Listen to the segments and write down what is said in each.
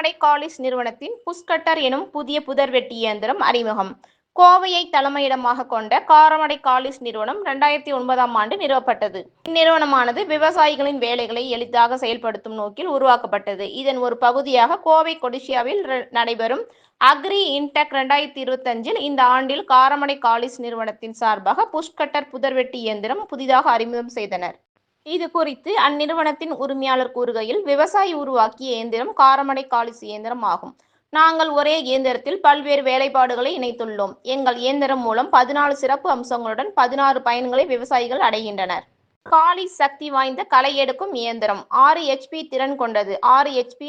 Karamadai Kallis நிறுவனத்தின் புஷ்கட்டர் எனும் புதிய புதர்வெட்டி இயந்திரம் அறிமுகம். கோவையை தலைமையிடமாக கொண்ட காரமடை காலிஸ் நிறுவனம் 2009ஆம் ஆண்டு நிறுவப்பட்டது. இந்நிறுவனமானது விவசாயிகளின் வேலைகளை எளிதாக செயல்படுத்தும் நோக்கில் உருவாக்கப்பட்டது. இதன் ஒரு பகுதியாக கோவை கொடிசியாவில் நடைபெறும் அக்ரி இன்டெக் 2025இல் இந்த ஆண்டில் காரமடை காலிஸ் நிறுவனத்தின் சார்பாக புஷ்கட்டர் புதர்வெட்டி இயந்திரம் புதிதாக அறிமுகம் செய்தனர். இது குறித்து அந்நிறுவனத்தின் உரிமையாளர் கூறுகையில், விவசாயி உருவாக்கிய இயந்திரம் காரமடை காலிஸ் இயந்திரம் ஆகும். நாங்கள் ஒரே இயந்திரத்தில் பல்வேறு வேலைப்பாடுகளை இணைத்துள்ளோம். எங்கள் இயந்திரம் மூலம் 14 சிறப்பு அம்சங்களுடன் 16 பயன்களை விவசாயிகள் அடைகின்றனர். காலிஸ் சக்தி வாய்ந்த களை எடுக்கும் இயந்திரம். 6 HP திறன் கொண்டது. 6 HP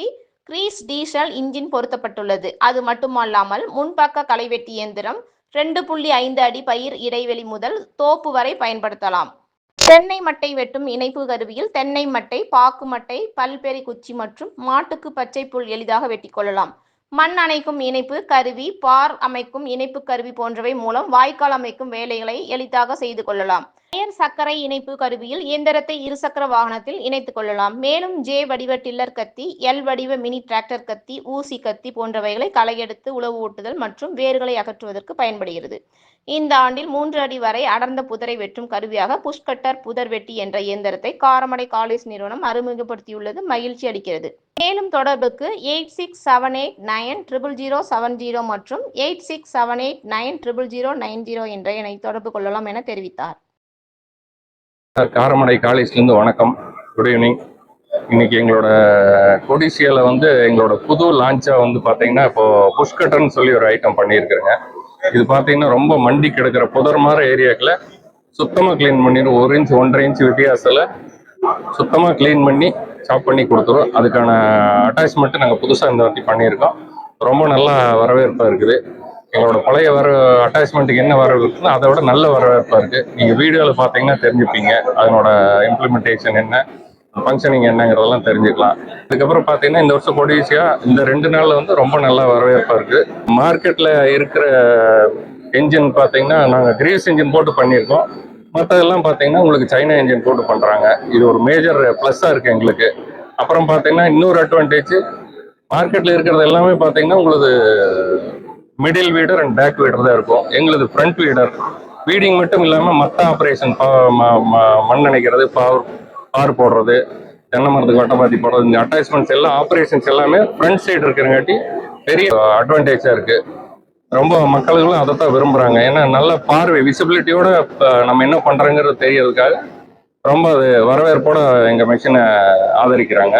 கிரீஸ் டீசல் இன்ஜின் பொருத்தப்பட்டுள்ளது. அது மட்டுமல்லாமல் முன்பக்க களைவெட்டி இயந்திரம் 2.5 அடி பயிர் இடைவெளி முதல் தோப்பு வரை பயன்படுத்தலாம். தென்னை மட்டை வெட்டும் இணைப்பு கருவியில் தென்னை மட்டை, பாக்கு மட்டை, பல்பெரி குச்சி மற்றும் மாட்டுக்கு பச்சை புல் எளிதாக வெட்டி கொள்ளலாம். மண் அணைக்கும் இணைப்பு கருவி, பார் அமைக்கும் இணைப்பு கருவி போன்றவை மூலம் வாய்க்கால் அமைக்கும் வேலைகளை எளிதாக செய்து கொள்ளலாம். டயர் சக்கரை இணைப்பு கருவியில் இயந்திரத்தை இருசக்கர வாகனத்தில் இணைத்துக் கொள்ளலாம். மேலும் J வடிவ டில்லர் கத்தி, L வடிவ மினி டிராக்டர் கத்தி, ஊசி கத்தி போன்றவைகளை களை எடுத்து உழவு ஓட்டுதல் மற்றும் வேர்களை அகற்றுவதற்கு பயன்படுகிறது. இந்த ஆண்டில் 3 அடி வரை அடர்ந்த புதரை வெட்டும் கருவியாக புஷ்கட்டர் புதர்வெட்டி என்ற இயந்திரத்தை காரமடை காலிஸ் நிறுவனம் அறிமுகப்படுத்தியுள்ளது மகிழ்ச்சி அளிக்கிறது. மேலும் தொடர்புக்கு 8678900070 மற்றும் 8678900090 என்ற எண்ணை தொடர்பு கொள்ளலாம் என தெரிவித்தார். காரமடை காலிஸ்லேருந்து வணக்கம், குட் ஈவினிங். இன்னைக்கு எங்களோட கொடிசியால எங்களோட புது லான்ச்சா பார்த்தீங்கன்னா இப்போ புஷ்கட்டர்னு சொல்லி ஒரு ஐட்டம் பண்ணியிருக்கிறேங்க. இது பார்த்தீங்கன்னா ரொம்ப மண்டி கிடக்கிற புதர் மாதிரி ஏரியாக்களை சுத்தமாக க்ளீன் பண்ணிடும். 1 இன்ச் 1.5 இன்ச் வித்தியாசத்தில் சுத்தமாக க்ளீன் பண்ணி சாப் பண்ணி கொடுத்துரும். அதுக்கான அட்டாச்மெண்ட்டு நாங்கள் புதுசாக இந்த வாட்டி பண்ணியிருக்கோம். ரொம்ப நல்லா வரவேற்பாக இருக்குது. எங்களோட பழைய அட்டாச்மெண்ட்டுக்கு என்ன வரவேற்பு இருக்குன்னா அதை விட நல்ல வரவேற்பாக இருக்குது. நீங்கள் வீடியோவில் பார்த்தீங்கன்னா தெரிஞ்சுப்பீங்க அதனோட இம்ப்ளிமெண்டேஷன் என்ன, ஃபங்க்ஷனிங் என்னங்கிறதெல்லாம் தெரிஞ்சுக்கலாம். அதுக்கப்புறம் பார்த்தீங்கன்னா இந்த வருஷம் கொடிசியா இந்த 2 நாளில் ரொம்ப நல்லா வரவேற்பாக இருக்குது. மார்க்கெட்டில் இருக்கிற என்ஜின் பார்த்தீங்கன்னா நாங்கள் கிரீஸ் இன்ஜின் போட்டு பண்ணியிருக்கோம். மற்றதெல்லாம் பார்த்தீங்கன்னா உங்களுக்கு சைனா இன்ஜின் போட்டு பண்ணுறாங்க. இது ஒரு மேஜர் ப்ளஸ்ஸாக இருக்குது எங்களுக்கு. அப்புறம் பார்த்தீங்கன்னா இன்னொரு அட்வான்டேஜ், மார்க்கெட்டில் இருக்கிறது எல்லாமே பார்த்தீங்கன்னா உங்களுக்கு மிடில் வீடர் அண்ட் பேக் வீடர் தான் இருக்கும். எங்களுக்கு ஃப்ரண்ட் வீடர். வீடிங் மட்டும் இல்லாமல் மற்ற ஆப்ரேஷன் மண் அணைக்கிறது, பார் போடுறது, தென்னை மரத்துக்கு வட்டப்பாத்தி போடுறது, இந்த அட்டாச்மெண்ட்ஸ் எல்லாம் ஆப்ரேஷன்ஸ் எல்லாமே ஃப்ரண்ட் சைடு இருக்கிறங்காட்டி பெரிய அட்வான்டேஜாக இருக்குது. ரொம்ப மக்களுங்களும் அதை தான் விரும்புகிறாங்க. ஏன்னா நல்ல பார்வை விசிபிலிட்டியோட நம்ம என்ன பண்ணுறோங்கிறது தெரியறதுக்காக ரொம்ப அது வரவேற்போட எங்கள் மிஷினை ஆதரிக்கிறாங்க.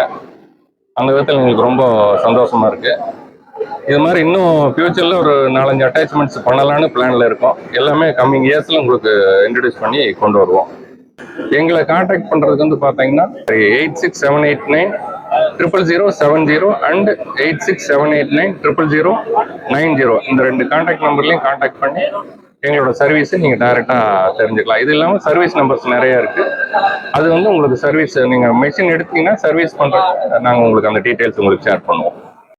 அந்த விதத்தில் எங்களுக்கு ரொம்ப சந்தோஷமாக இருக்குது. இது மாதிரி இன்னும் ஃபியூச்சரில் ஒரு 4-5 அட்டாச்மெண்ட்ஸ் பண்ணலான்னு பிளானில் இருக்கோம். எல்லாமே கம்மிங் இயர்ஸில் உங்களுக்கு இன்ட்ரடியூஸ் பண்ணி கொண்டு வருவோம். எங்களை கான்டாக்ட் பண்ணுறதுக்கு பார்த்தீங்கன்னா 8678900070 அண்ட் 8678900090 இந்த 2 கான்டாக்ட் நம்பர்லையும் கான்டாக்ட் பண்ணி எங்களோட சர்வீஸை நீங்கள் டைரெக்டாக தெரிஞ்சுக்கலாம். இது இல்லாமல் சர்வீஸ் நம்பர்ஸ் நிறையா இருக்குது. அது உங்களுக்கு சர்வீஸ் நீங்கள் மெஷின் எடுத்தீங்கன்னா சர்வீஸ் பண்ணுற நாங்கள் உங்களுக்கு அந்த டீட்டெயில்ஸ் உங்களுக்கு ஷேர் பண்ணுவோம்.